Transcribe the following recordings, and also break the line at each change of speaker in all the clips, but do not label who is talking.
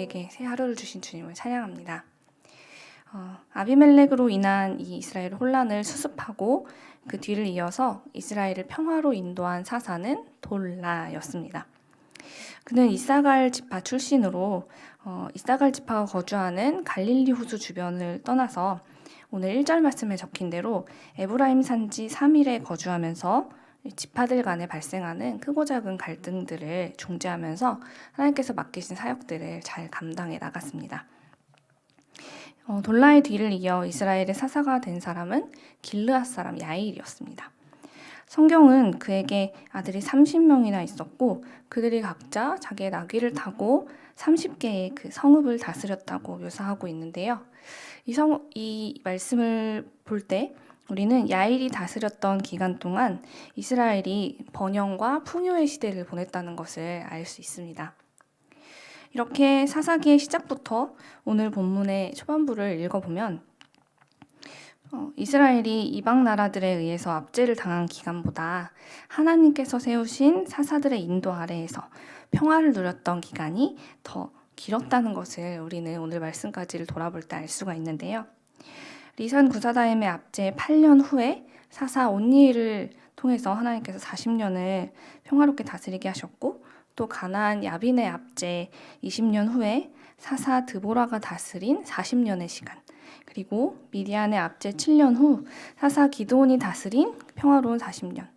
우리에게 새 하루를 주신 주님을 찬양합니다. 아비멜렉으로 인한 이 이스라엘 혼란을 수습하고 그 뒤를 이어서 이스라엘을 평화로 인도한 사사는 돌라였습니다. 그는 이사갈 지파 출신으로 이사갈 지파가 거주하는 갈릴리 호수 주변을 떠나서 오늘 1절 말씀에 적힌 대로 에브라임 산지 3일에 거주하면서 지파들 간에 발생하는 크고 작은 갈등들을 중재하면서 하나님께서 맡기신 사역들을 잘 감당해 나갔습니다. 돌라의 뒤를 이어 이스라엘의 사사가 된 사람은 길르앗 사람 야일이었습니다. 성경은 그에게 아들이 30명이나 있었고 그들이 각자 자기의 나귀를 타고 30개의 그 성읍을 다스렸다고 묘사하고 있는데요. 이 말씀을 볼 때 우리는 야일이 다스렸던 기간 동안 이스라엘이 번영과 풍요의 시대를 보냈다는 것을 알 수 있습니다. 이렇게 사사기의 시작부터 오늘 본문의 초반부를 읽어보면 이스라엘이 이방 나라들에 의해서 압제를 당한 기간보다 하나님께서 세우신 사사들의 인도 아래에서 평화를 누렸던 기간이 더 길었다는 것을 우리는 오늘 말씀까지를 돌아볼 때 알 수가 있는데요. 리산 구사다임의 압제 8년 후에 사사 온니엘을 통해서 하나님께서 40년을 평화롭게 다스리게 하셨고 또 가나안 야빈의 압제 20년 후에 사사 드보라가 다스린 40년의 시간 그리고 미디안의 압제 7년 후 사사 기드온이 다스린 평화로운 40년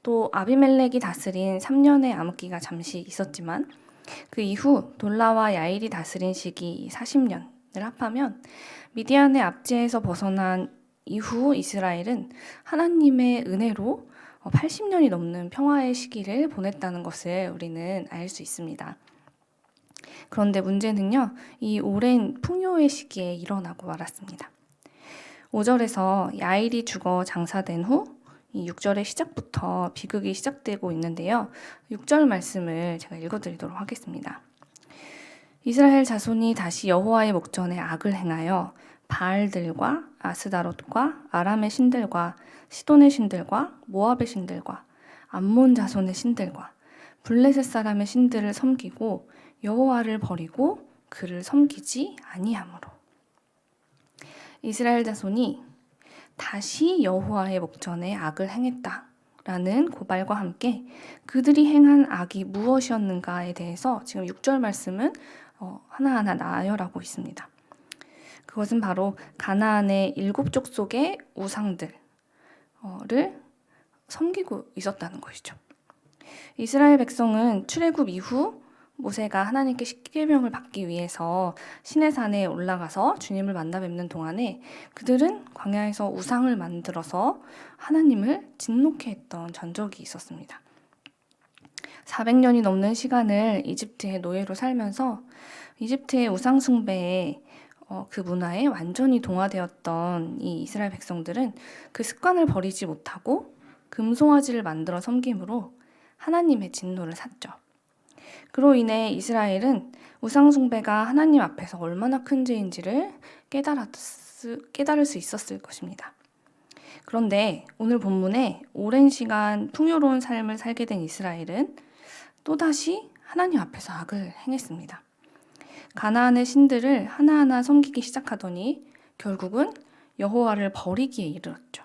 또 아비멜렉이 다스린 3년의 암흑기가 잠시 있었지만 그 이후 돌라와 야일이 다스린 시기 40년을 합하면 미디안의 압제에서 벗어난 이후 이스라엘은 하나님의 은혜로 80년이 넘는 평화의 시기를 보냈다는 것을 우리는 알 수 있습니다. 그런데 문제는요, 이 오랜 풍요의 시기에 일어나고 말았습니다. 5절에서 야일이 죽어 장사된 후 이 6절의 시작부터 비극이 시작되고 있는데요. 6절 말씀을 제가 읽어드리도록 하겠습니다. 이스라엘 자손이 다시 여호와의 목전에 악을 행하여 바알들과 아스다롯과 아람의 신들과 시돈의 신들과 모압의 신들과 암몬 자손의 신들과 블레셋 사람의 신들을 섬기고 여호와를 버리고 그를 섬기지 아니하므로 이스라엘 자손이 다시 여호와의 목전에 악을 행했다라는 고발과 함께 그들이 행한 악이 무엇이었는가에 대해서 지금 6절 말씀은 하나하나 나열하고 있습니다. 그것은 바로 가나안의 7족 속의 우상들을 섬기고 있었다는 것이죠. 이스라엘 백성은 출애굽 이후 모세가 하나님께 십계명을 받기 위해서 시내산에 올라가서 주님을 만나 뵙는 동안에 그들은 광야에서 우상을 만들어서 하나님을 진노케 했던 전적이 있었습니다. 400년이 넘는 시간을 이집트의 노예로 살면서 이집트의 우상 숭배에 그 문화에 완전히 동화되었던 이 이스라엘 백성들은 그 습관을 버리지 못하고 금송아지를 만들어 섬김으로 하나님의 진노를 샀죠. 그로 인해 이스라엘은 우상 숭배가 하나님 앞에서 얼마나 큰 죄인지를 깨달을 수 있었을 것입니다. 그런데 오늘 본문에 오랜 시간 풍요로운 삶을 살게 된 이스라엘은 또다시 하나님 앞에서 악을 행했습니다. 가나안의 신들을 하나하나 섬기기 시작하더니 결국은 여호와를 버리기에 이르렀죠.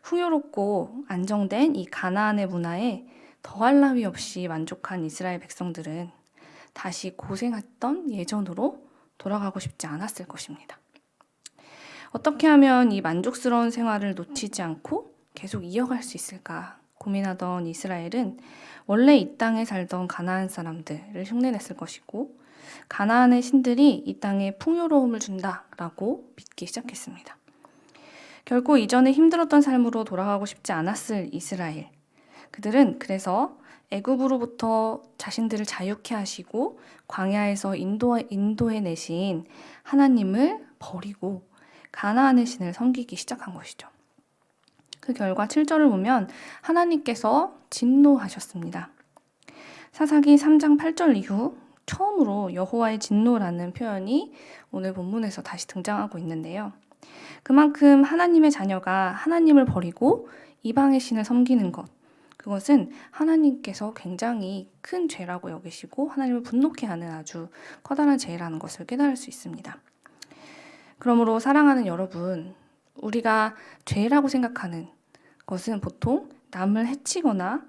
풍요롭고 안정된 이 가나안의 문화에 더할 나위 없이 만족한 이스라엘 백성들은 다시 고생했던 예전으로 돌아가고 싶지 않았을 것입니다. 어떻게 하면 이 만족스러운 생활을 놓치지 않고 계속 이어갈 수 있을까 고민하던 이스라엘은 원래 이 땅에 살던 가나안 사람들을 흉내냈을 것이고 가나안의 신들이 이 땅에 풍요로움을 준다라고 믿기 시작했습니다. 결코 이전에 힘들었던 삶으로 돌아가고 싶지 않았을 이스라엘. 그들은 그래서 애굽으로부터 자신들을 자유케 하시고 광야에서 인도해 내신 하나님을 버리고 가나안의 신을 섬기기 시작한 것이죠. 그 결과 7절을 보면 하나님께서 진노하셨습니다. 사사기 3장 8절 이후 처음으로 여호와의 진노라는 표현이 오늘 본문에서 다시 등장하고 있는데요. 그만큼 하나님의 자녀가 하나님을 버리고 이방의 신을 섬기는 것, 그것은 하나님께서 굉장히 큰 죄라고 여기시고 하나님을 분노케 하는 아주 커다란 죄라는 것을 깨달을 수 있습니다. 그러므로 사랑하는 여러분, 우리가 죄라고 생각하는 것은 보통 남을 해치거나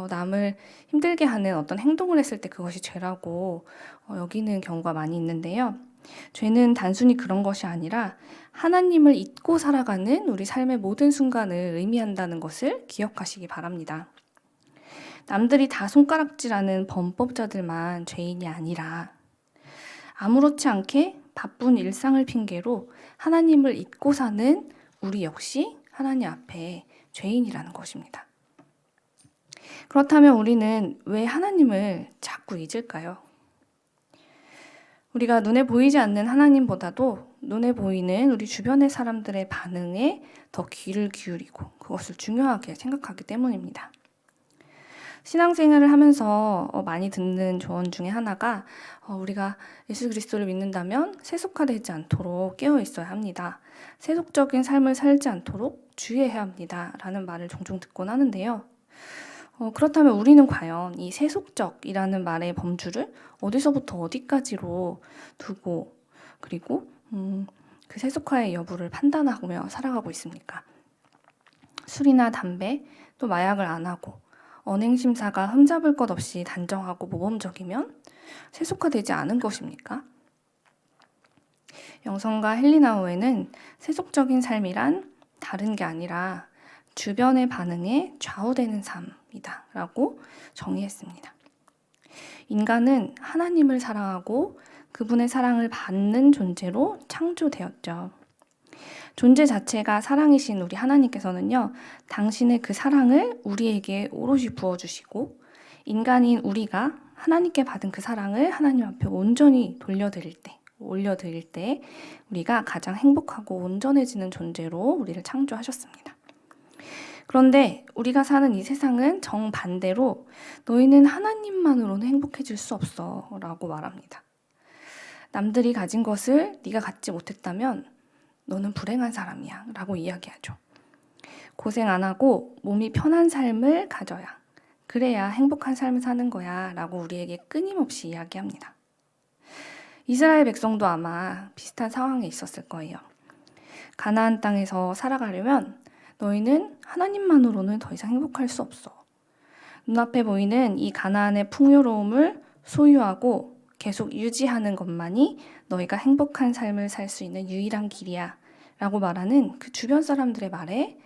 남을 힘들게 하는 어떤 행동을 했을 때 그것이 죄라고 여기는 경우가 많이 있는데요. 죄는 단순히 그런 것이 아니라 하나님을 잊고 살아가는 우리 삶의 모든 순간을 의미한다는 것을 기억하시기 바랍니다. 남들이 다 손가락질하는 범법자들만 죄인이 아니라 아무렇지 않게 바쁜 일상을 핑계로 하나님을 잊고 사는 우리 역시 하나님 앞에 죄인이라는 것입니다. 그렇다면 우리는 왜 하나님을 자꾸 잊을까요? 우리가 눈에 보이지 않는 하나님보다도 눈에 보이는 우리 주변의 사람들의 반응에 더 귀를 기울이고 그것을 중요하게 생각하기 때문입니다. 신앙생활을 하면서 많이 듣는 조언 중에 하나가 우리가 예수 그리스도를 믿는다면 세속화되지 않도록 깨어 있어야 합니다. 세속적인 삶을 살지 않도록 주의해야 합니다. 라는 말을 종종 듣곤 하는데요. 그렇다면 우리는 과연 이 세속적이라는 말의 범주를 어디서부터 어디까지로 두고 그리고 그 세속화의 여부를 판단하며 살아가고 있습니까? 술이나 담배, 또 마약을 안 하고 언행심사가 흠잡을 것 없이 단정하고 모범적이면 세속화되지 않은 것입니까? 영성가 헬리나우에는 세속적인 삶이란 다른 게 아니라 주변의 반응에 좌우되는 삶이다 라고 정의했습니다. 인간은 하나님을 사랑하고 그분의 사랑을 받는 존재로 창조되었죠. 존재 자체가 사랑이신 우리 하나님께서는요, 당신의 그 사랑을 우리에게 오롯이 부어주시고 인간인 우리가 하나님께 받은 그 사랑을 하나님 앞에 온전히 올려드릴 때 우리가 가장 행복하고 온전해지는 존재로 우리를 창조하셨습니다. 그런데 우리가 사는 이 세상은 정반대로 너희는 하나님만으로는 행복해질 수 없어 라고 말합니다. 남들이 가진 것을 네가 갖지 못했다면 너는 불행한 사람이야 라고 이야기하죠. 고생 안 하고 몸이 편한 삶을 가져야 그래야 행복한 삶을 사는 거야 라고 우리에게 끊임없이 이야기합니다. 이스라엘 백성도 아마 비슷한 상황에 있었을 거예요. 가나안 땅에서 살아가려면 너희는 하나님만으로는 더 이상 행복할 수 없어. 눈앞에 보이는 이 가나안의 풍요로움을 소유하고 계속 유지하는 것만이 너희가 행복한 삶을 살 수 있는 유일한 길이야 라고 말하는 그 주변 사람들의 말에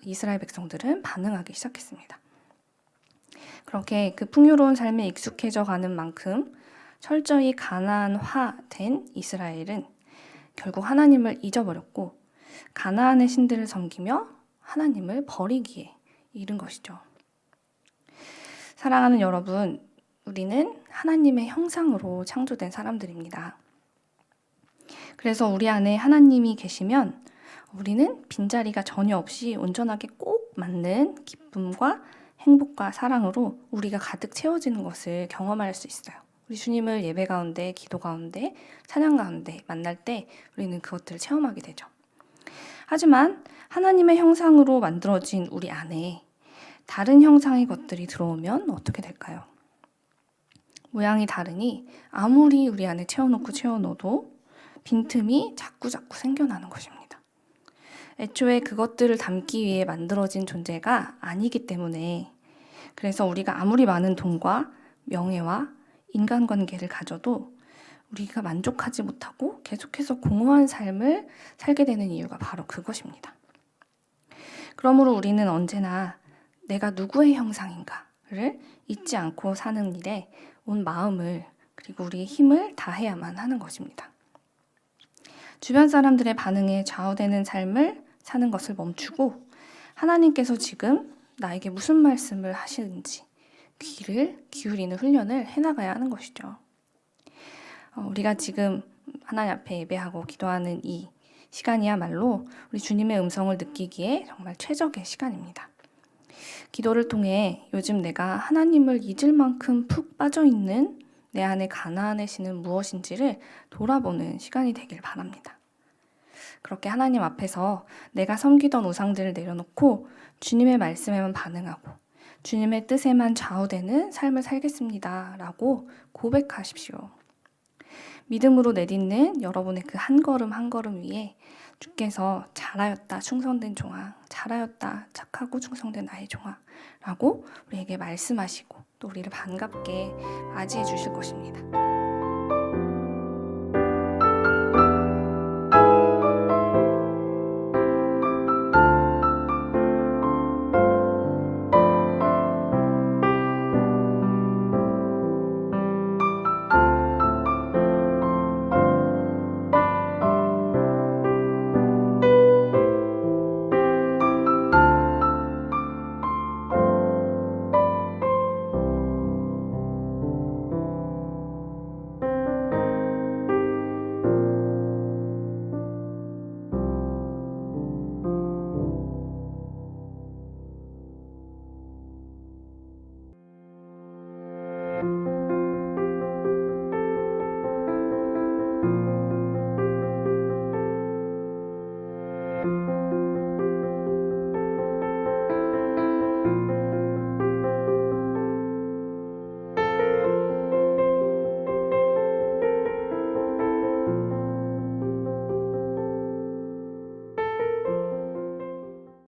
이스라엘 백성들은 반응하기 시작했습니다. 그렇게 그 풍요로운 삶에 익숙해져 가는 만큼 철저히 가나안화된 이스라엘은 결국 하나님을 잊어버렸고 가나안의 신들을 섬기며 하나님을 버리기에 이른 것이죠. 사랑하는 여러분, 우리는 하나님의 형상으로 창조된 사람들입니다. 그래서 우리 안에 하나님이 계시면 우리는 빈자리가 전혀 없이 온전하게 꼭 맞는 기쁨과 행복과 사랑으로 우리가 가득 채워지는 것을 경험할 수 있어요. 우리 주님을 예배 가운데, 기도 가운데, 찬양 가운데 만날 때 우리는 그것들을 체험하게 되죠. 하지만 하나님의 형상으로 만들어진 우리 안에 다른 형상의 것들이 들어오면 어떻게 될까요? 모양이 다르니 아무리 우리 안에 채워넣어도 빈틈이 자꾸 생겨나는 것입니다. 애초에 그것들을 담기 위해 만들어진 존재가 아니기 때문에 그래서 우리가 아무리 많은 돈과 명예와 인간관계를 가져도 우리가 만족하지 못하고 계속해서 공허한 삶을 살게 되는 이유가 바로 그것입니다. 그러므로 우리는 언제나 내가 누구의 형상인가를 잊지 않고 사는 일에 온 마음을 그리고 우리의 힘을 다해야만 하는 것입니다. 주변 사람들의 반응에 좌우되는 삶을 사는 것을 멈추고 하나님께서 지금 나에게 무슨 말씀을 하시는지 귀를 기울이는 훈련을 해나가야 하는 것이죠. 우리가 지금 하나님 앞에 예배하고 기도하는 이 시간이야말로 우리 주님의 음성을 느끼기에 정말 최적의 시간입니다. 기도를 통해 요즘 내가 하나님을 잊을 만큼 푹 빠져있는 내 안에 가나안의 신은 무엇인지를 돌아보는 시간이 되길 바랍니다. 그렇게 하나님 앞에서 내가 섬기던 우상들을 내려놓고 주님의 말씀에만 반응하고 주님의 뜻에만 좌우되는 삶을 살겠습니다. 라고 고백하십시오. 믿음으로 내딛는 여러분의 그 한 걸음 한 걸음 위에 주께서 잘하였다 충성된 종아, 잘하였다 착하고 충성된 나의 종아 라고 우리에게 말씀하시고 또 우리를 반갑게 맞이해 주실 것입니다.